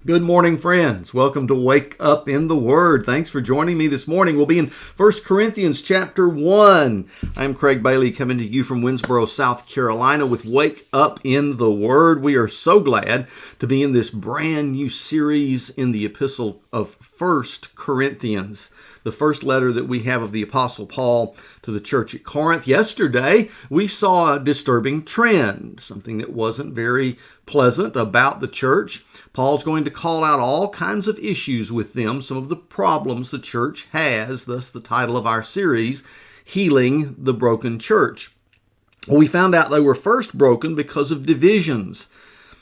Good morning, friends. Welcome to Wake Up in the Word. Thanks for joining me this morning. We'll be in 1 Corinthians chapter 1. I'm Craig Bailey coming to you from Winsboro, South Carolina with Wake Up in the Word. We are so glad to be in this brand new series in the epistle of 1 Corinthians, the first letter that we have of the Apostle Paul to the church at Corinth. Yesterday, we saw a disturbing trend, something that wasn't very pleasant about the church. Paul's going to call out all kinds of issues with them, some of the problems the church has, thus the title of our series, Healing the Broken Church. We found out they were first broken because of divisions.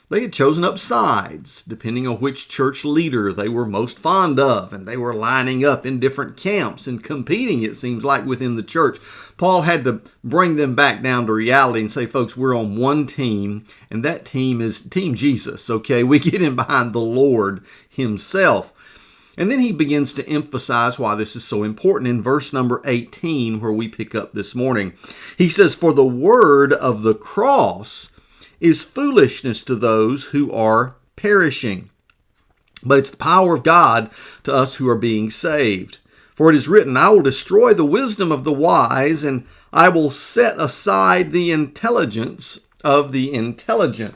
They had chosen up sides, depending on which church leader they were most fond of, and they were lining up in different camps and competing, it seems like, within the church. Paul had to bring them back down to reality and say, folks, we're on one team, and that team is Team Jesus, okay? We get in behind the Lord himself. And then he begins to emphasize why this is so important in verse number 18, where we pick up this morning. He says, "For the word of the cross is foolishness to those who are perishing, but it's the power of God to us who are being saved. For it is written, I will destroy the wisdom of the wise, and I will set aside the intelligence of the intelligent."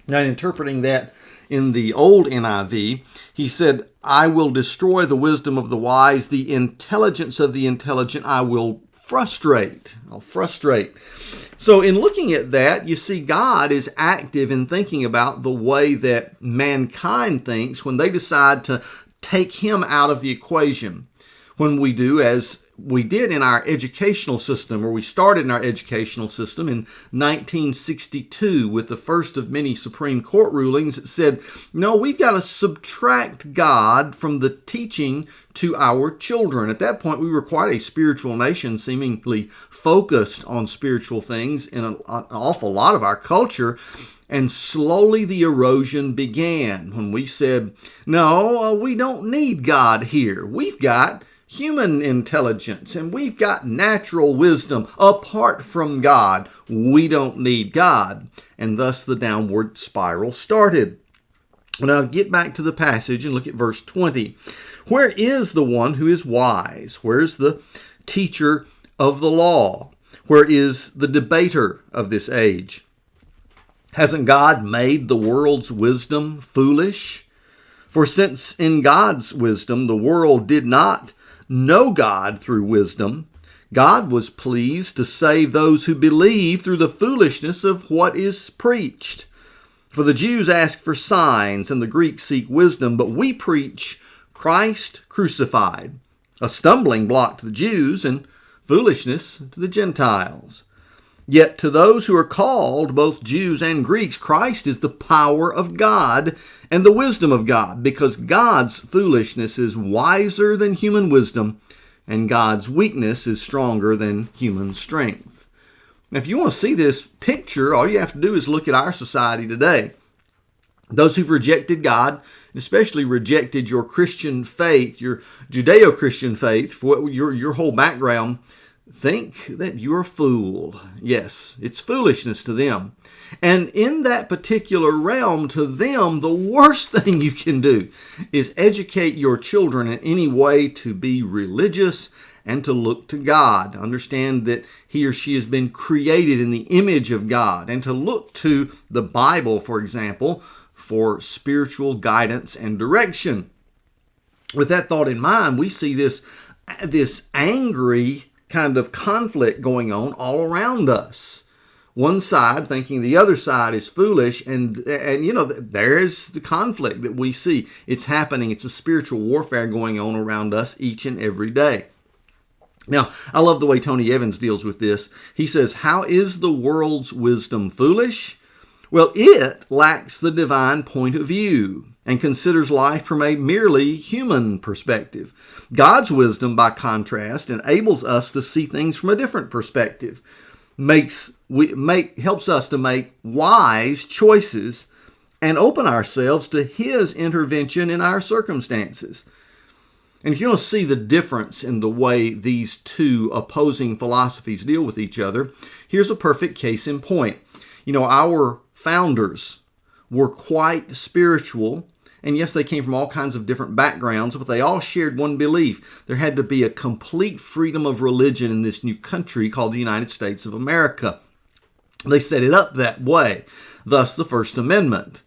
Now, interpreting that in the old NIV, he said, I will destroy the wisdom of the wise, the intelligence of the intelligent I will frustrate. I'll frustrate. So in looking at that, you see God is active in thinking about the way that mankind thinks when they decide to take him out of the equation. When we do, as we did in our educational system, or we started in our educational system in 1962 with the first of many Supreme Court rulings that said, no, we've got to subtract God from the teaching to our children. At that point, we were quite a spiritual nation, seemingly focused on spiritual things in an awful lot of our culture. And slowly the erosion began when we said, no, we don't need God here. We've got human intelligence, and we've got natural wisdom apart from God. We don't need God. And thus the downward spiral started. Now get back to the passage and look at verse 20. Where is the one who is wise? Where's the teacher of the law? Where is the debater of this age? Hasn't God made the world's wisdom foolish? For since in God's wisdom the world did not know God through wisdom, God was pleased to save those who believe through the foolishness of what is preached. For the Jews ask for signs and the Greeks seek wisdom, but we preach Christ crucified, a stumbling block to the Jews and foolishness to the Gentiles. Yet to those who are called, both Jews and Greeks, Christ is the power of God and the wisdom of God, because God's foolishness is wiser than human wisdom, and God's weakness is stronger than human strength. Now, if you want to see this picture, all you have to do is look at our society today. Those who've rejected God, especially rejected your Christian faith, your Judeo-Christian faith, for your whole background, think that you're a fool. Yes, it's foolishness to them. And in that particular realm, to them, the worst thing you can do is educate your children in any way to be religious and to look to God. Understand that he or she has been created in the image of God, and to look to the Bible, for example, for spiritual guidance and direction. With that thought in mind, we see this angry kind of conflict going on all around us. One side thinking the other side is foolish, and you know, there is the conflict that we see. It's happening. It's a spiritual warfare going on around us each and every day. Now, I love the way Tony Evans deals with this. He says, how is the world's wisdom foolish? Well, it lacks the divine point of view and considers life from a merely human perspective. God's wisdom, by contrast, enables us to see things from a different perspective, helps us to make wise choices and open ourselves to his intervention in our circumstances. And if you want to see the difference in the way these two opposing philosophies deal with each other, here's a perfect case in point. You know, our founders were quite spiritual And yes, they came from all kinds of different backgrounds, but they all shared one belief. There had to be a complete freedom of religion in this new country called the United States of America. They set it up that way, thus the First Amendment.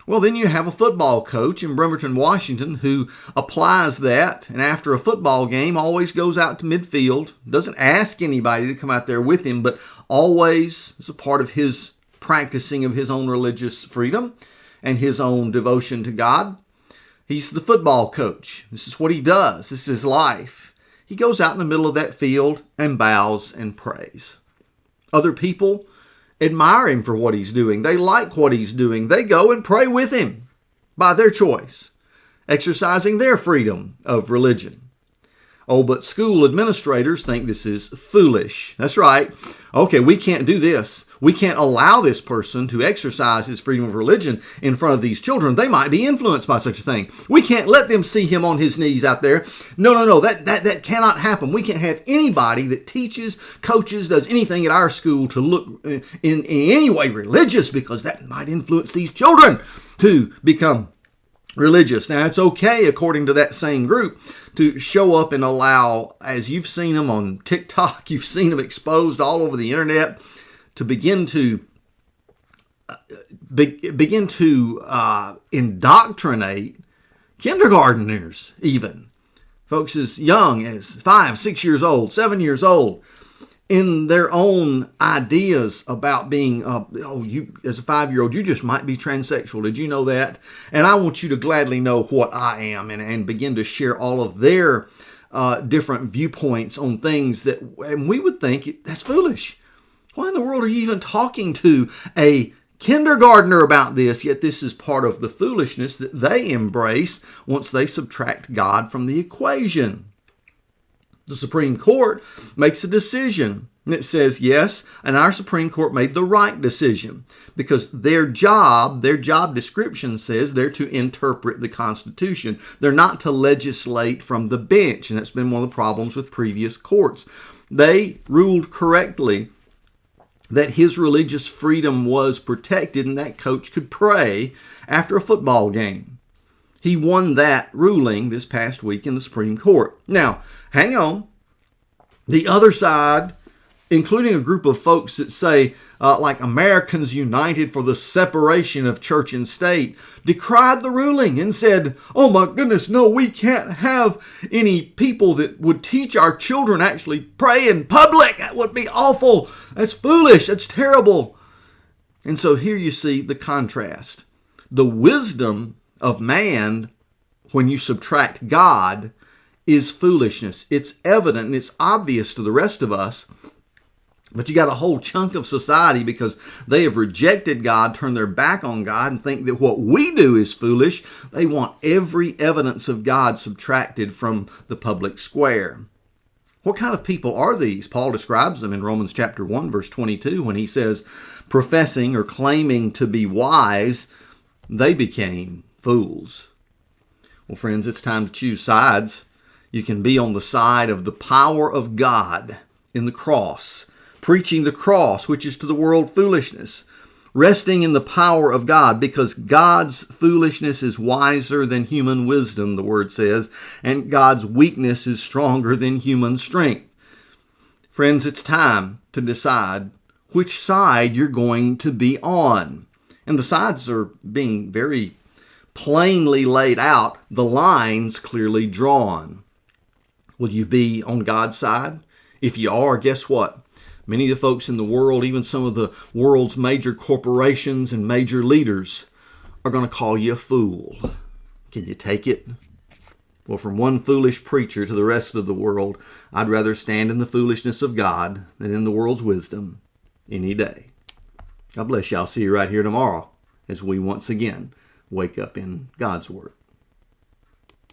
Well, then you have a football coach in Bremerton, Washington, who applies that, and after a football game always goes out to midfield, doesn't ask anybody to come out there with him, but always is a part of his practicing of his own religious freedom and his own devotion to God. He's the football coach. This is what he does. This is his life. He goes out in the middle of that field and bows and prays. Other people admire him for what he's doing. They like what he's doing. They go and pray with him by their choice, exercising their freedom of religion. Oh, but school administrators think this is foolish. That's right. Okay, we can't do this. We can't allow this person to exercise his freedom of religion in front of these children. They might be influenced by such a thing. We can't let them see him on his knees out there. No. That cannot happen. We can't have anybody that teaches, coaches, does anything at our school to look in any way religious, because that might influence these children to become religious. Now, it's okay, according to that same group, to show up and allow, as you've seen them on TikTok, you've seen them exposed all over the internet, to begin to indoctrinate kindergarteners, even folks as young as 5, 6 years old, 7 years old, in their own ideas about being, you as a 5-year-old, you just might be transsexual. Did you know that? And I want you to gladly know what I am, and begin to share all of their different viewpoints on things that, and we would think that's foolish. Why in the world are you even talking to a kindergartner about this? Yet this is part of the foolishness that they embrace once they subtract God from the equation. The Supreme Court makes a decision, and it says, yes, and our Supreme Court made the right decision, because their job description says they're to interpret the Constitution. They're not to legislate from the bench, and that's been one of the problems with previous courts. They ruled correctly that his religious freedom was protected and that coach could pray after a football game. He won that ruling this past week in the Supreme Court. Now, hang on. The other side, including a group of folks that say, like Americans United for the Separation of Church and State, decried the ruling and said, oh my goodness, no, we can't have any people that would teach our children actually pray in public. That would be awful. That's foolish. That's terrible. And so here you see the contrast. The wisdom of man, when you subtract God, is foolishness. It's evident and it's obvious to the rest of us. But you got a whole chunk of society, because they have rejected God, turned their back on God, and think that what we do is foolish. They want every evidence of God subtracted from the public square. What kind of people are these? Paul describes them in Romans chapter 1, verse 22, when he says, professing or claiming to be wise, they became fools. Well, friends, it's time to choose sides. You can be on the side of the power of God in the cross, preaching the cross, which is to the world foolishness, resting in the power of God, because God's foolishness is wiser than human wisdom, the word says, and God's weakness is stronger than human strength. Friends, it's time to decide which side you're going to be on. And the sides are being very plainly laid out, the lines clearly drawn. Will you be on God's side? If you are, guess what? Many of the folks in the world, even some of the world's major corporations and major leaders, are going to call you a fool. Can you take it? Well, from one foolish preacher to the rest of the world, I'd rather stand in the foolishness of God than in the world's wisdom any day. God bless you. I'll see you right here tomorrow as we once again wake up in God's Word.